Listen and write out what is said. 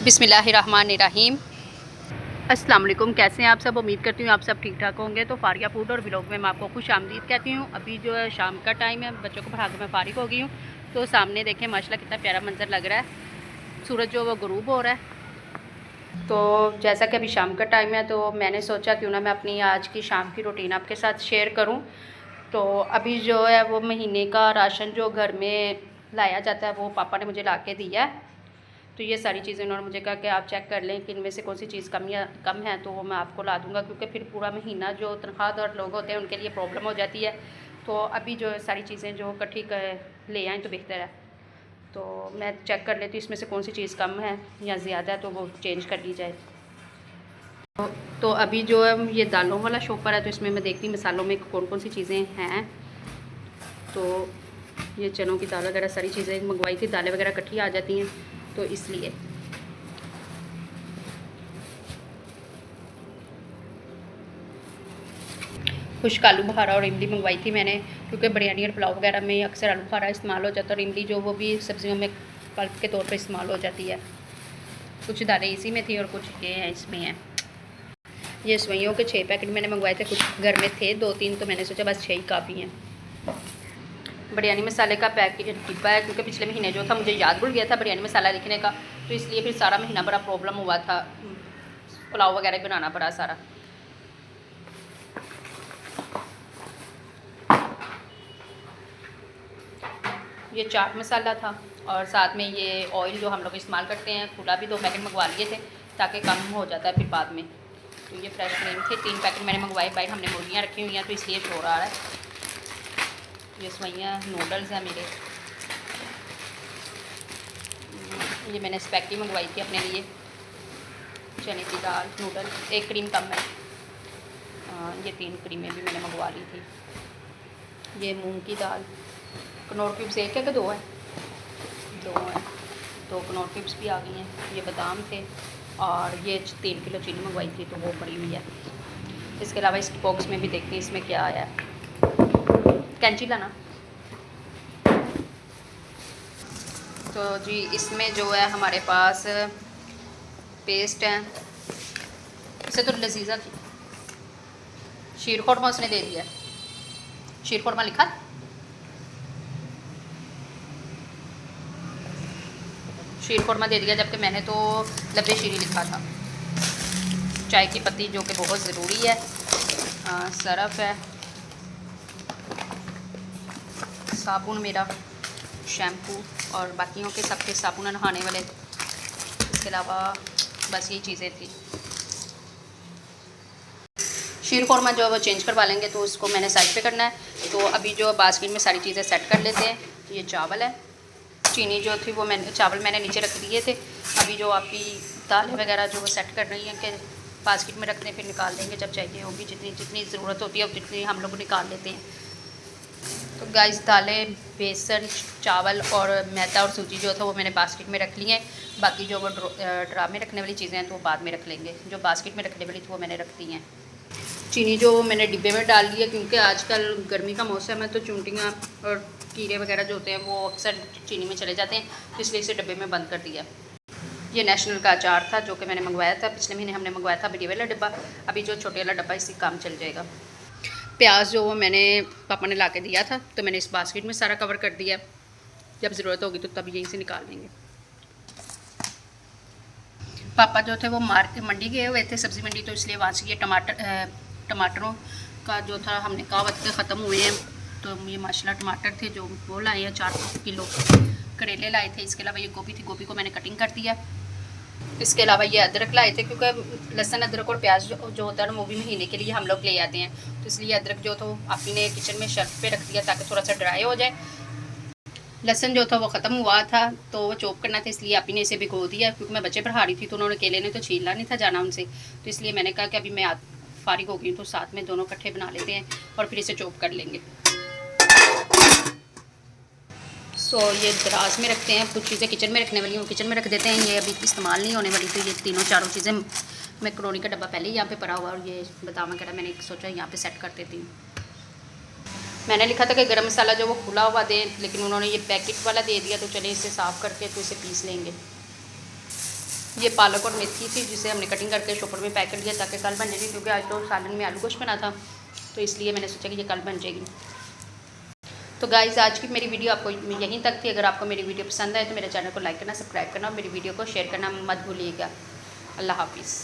बिस्मिल्लाहिर्रहमानिर्रहीम। अस्सलाम वालेकुम। कैसे हैं आप सब? उम्मीद करती हूँ आप सब ठीक ठाक होंगे। तो फारिया फूड और व्लॉग में मैं आपको खुश आमदीद कहती हूँ। अभी जो है शाम का टाइम है, बच्चों को पढ़ा के मैं फारिग हो गई हूँ। तो सामने देखें माशाल्लाह कितना प्यारा मंजर लग रहा है। सूरज जो वो गुरूब हो रहा है। तो जैसा कि अभी शाम का टाइम है तो मैंने सोचा क्यों ना मैं अपनी आज की शाम की रूटीन आपके साथ शेयर करूँ। तो अभी जो है वो महीने का राशन जो घर में लाया जाता है वो पापा ने मुझे ला के दिया है। तो ये सारी चीज़ें उन्होंने मुझे कहा कि आप चेक कर लें कि इनमें से कौन सी चीज़ कम है तो वो मैं आपको ला दूँगा, क्योंकि फिर पूरा महीना जो तनख्वाहदार लोग होते हैं उनके लिए प्रॉब्लम हो जाती है। तो अभी जो सारी चीज़ें जो इकट्ठी ले आएँ तो बेहतर है। तो मैं चेक कर लेती हूँ इसमें से कौन सी चीज़ कम है या ज़्यादा है तो वो चेंज कर ली जाए। तो अभी जो है ये दालों वाला शॉपर है, तो इसमें मैं देखती हूँ मसालों में कौन कौन सी चीज़ें हैं। तो ये चनों की दाल वगैरह सारी चीज़ें मंगवाई थी, दालें वगैरह इकट्ठी आ जाती हैं तो इसलिए। खुश्क आलू बुखारा और इमली मंगवाई थी मैंने, क्योंकि बिरयानी और पुलाव वगैरह में अक्सर आलू बुखारा इस्तेमाल हो जाता है और इमली जो वो भी सब्जियों में पल्प के तौर पर इस्तेमाल हो जाती है। कुछ दालें इसी में थी और कुछ ये हैं इसमें हैं। ये सवैयों के 6 पैकेट मैंने मंगवाए थे, कुछ घर में थे 2-3 तो मैंने सोचा बस 6 ही काफ़ी हैं। बिरयानी मसाले का पैकेट डिब्बा है, क्योंकि पिछले महीने जो था मुझे याद भूल गया था बिरयानी मसाला लिखने का, तो इसलिए फिर सारा महीना बड़ा प्रॉब्लम हुआ था, पुलाव वगैरह बनाना पड़ा सारा। ये चाट मसाला था और साथ में ये ऑयल जो हम लोग इस्तेमाल करते हैं खुला भी 2 पैकेट मंगवा लिए थे ताकि कम हो जाता है फिर बाद में। तो ये फ्रेश क्रीम थे 3 पैकेट मैंने मंगवाए। बाहर हमने मुर्गियाँ रखी हुई हैं तो इसलिए शोर आ रहा है। ये सवैयाँ नूडल्स हैं मेरे। ये मैंने स्पैगेटी मंगवाई थी अपने लिए, चने की दाल, नूडल, 1 क्रीम कम है। ये 3 क्रीमें भी मैंने मंगवा ली थी। ये मूंग की दाल, कनौर क्यूब्स 1 है कि 2 है? 2 हैं। 2 कनौर क्यूब्स भी आ गई हैं। ये बादाम थे और ये 3 किलो चीनी मंगवाई थी तो वो पड़ी हुई है। इसके अलावा इस बॉक्स में भी देखते हैं इसमें क्या आया है। कैंची लाना। तो जी इसमें जो है हमारे पास पेस्ट है, इसे तो लजीजा थी। शीर खोरमा उसने दे दिया। शीर खोरमा लिखा, शीर खोरमा दे दिया, जबकि मैंने तो लब्बे शीरी लिखा था। चाय की पत्ती जो कि बहुत ज़रूरी है, सरफ है, साबुन मेरा, शैम्पू और बाकियों के सबके साबुन नहाने वाले। इसके अलावा बस ये चीज़ें थी। शीर खोरमा जो है वो चेंज करवा लेंगे तो उसको मैंने साइड पे करना है। तो अभी जो बास्केट में सारी चीज़ें सेट कर लेते हैं। ये चावल है, चीनी जो थी वो चावल मैंने नीचे रख दिए थे। अभी जो आपकी दालें वगैरह जो वो सेट कर रही हैं कि बास्केट में रखने फिर निकाल देंगे जब चाहिए होगी, जितनी ज़रूरत होती है जितनी हम लोग निकाल लेते हैं। तो गाइस दालें, बेसन, चावल और मैदा और सूजी जो था वो मैंने बास्केट में रख ली है। बाकी जो वो ड्रा में रखने वाली चीज़ें हैं तो वो बाद में रख लेंगे। जो बास्केट में रखने वाली थी वो मैंने रख दी हैं। चीनी जो मैंने डिब्बे में डाल दी है, क्योंकि आजकल गर्मी का मौसम है तो चुंटियाँ और कीड़े वगैरह जो होते हैं वो अक्सर चीनी में चले जाते हैं, तो इसलिए इसे डिब्बे में बंद कर दिया। ये नेशनल का अचार था जो कि मैंने मंगवाया था, पिछले महीने हमने मंगवाया था बड़ी वाला डिब्बा। अभी जो छोटे वाला डिब्बा इसी काम चल जाएगा। प्याज जो वो मैंने पापा ने ला के दिया था तो मैंने इस बास्केट में सारा कवर कर दिया। जब ज़रूरत होगी तो तब यहीं से निकाल देंगे। पापा जो थे वो मंडी गए हुए थे, सब्ज़ी मंडी, तो इसलिए वहाँ से ये टमाटरों का जो था हमने कहा वक्त ख़त्म हुए हैं तो ये माशाल्लाह टमाटर थे जो वो लाए हैं 4 किलो। करेले लाए थे। इसके अलावा ये गोभी थी, गोभी को मैंने कटिंग कर दिया। इसके अलावा ये अदरक लाए थे, क्योंकि लहसुन, अदरक और प्याज जो होता है ना वो भी महीने के लिए हम लोग ले आते हैं, तो इसलिए अदरक जो था आपने किचन में शेल्फ पे रख दिया ताकि थोड़ा सा ड्राई हो जाए। लहसुन जो था वो ख़त्म हुआ था तो वो चॉप करना था, इसलिए आपी ने इसे भिगो दिया, क्योंकि मैं बच्चे पढ़ा रही थी तो उन्होंने अकेले ने तो छीलना नहीं था जाना उनसे, तो इसलिए मैंने कहा कि अभी मैं फारिग हो गई हूँ तो साथ में दोनों इकट्ठे बना लेते हैं और फिर इसे चॉप कर लेंगे। सो ये दराज में रखते हैं, कुछ चीज़ें किचन में रखने वाली वो किचन में रख देते हैं, ये अभी इस्तेमाल नहीं होने वाली। तो ये तीनों चारों चीज़ें, मैकरोनी का डब्बा पहले ही यहाँ पे पड़ा हुआ और ये बादाम वगैरह मैंने सोचा यहाँ पे सेट कर देती हूँ। मैंने लिखा था कि गरम मसाला जो वो खुला हुआ दें, लेकिन उन्होंने ये पैकेट वाला दे दिया, तो चलिए इसे साफ़ करके तो इसे पीस लेंगे। ये पालक और मेथी थी जिसे हमने कटिंग करके शॉपर में पैक कर दिया ताकि कल बन जाएगी, क्योंकि आज तो सालन में आलू गोश्त बना था, तो इसलिए मैंने सोचा कि ये कल बन जाएगी। तो गाइज़ आज की मेरी वीडियो आपको यहीं तक थी। अगर आपको मेरी वीडियो पसंद आए तो मेरे चैनल को लाइक करना, सब्सक्राइब करना और मेरी वीडियो को शेयर करना मत भूलिएगा। अल्लाह हाफिज़।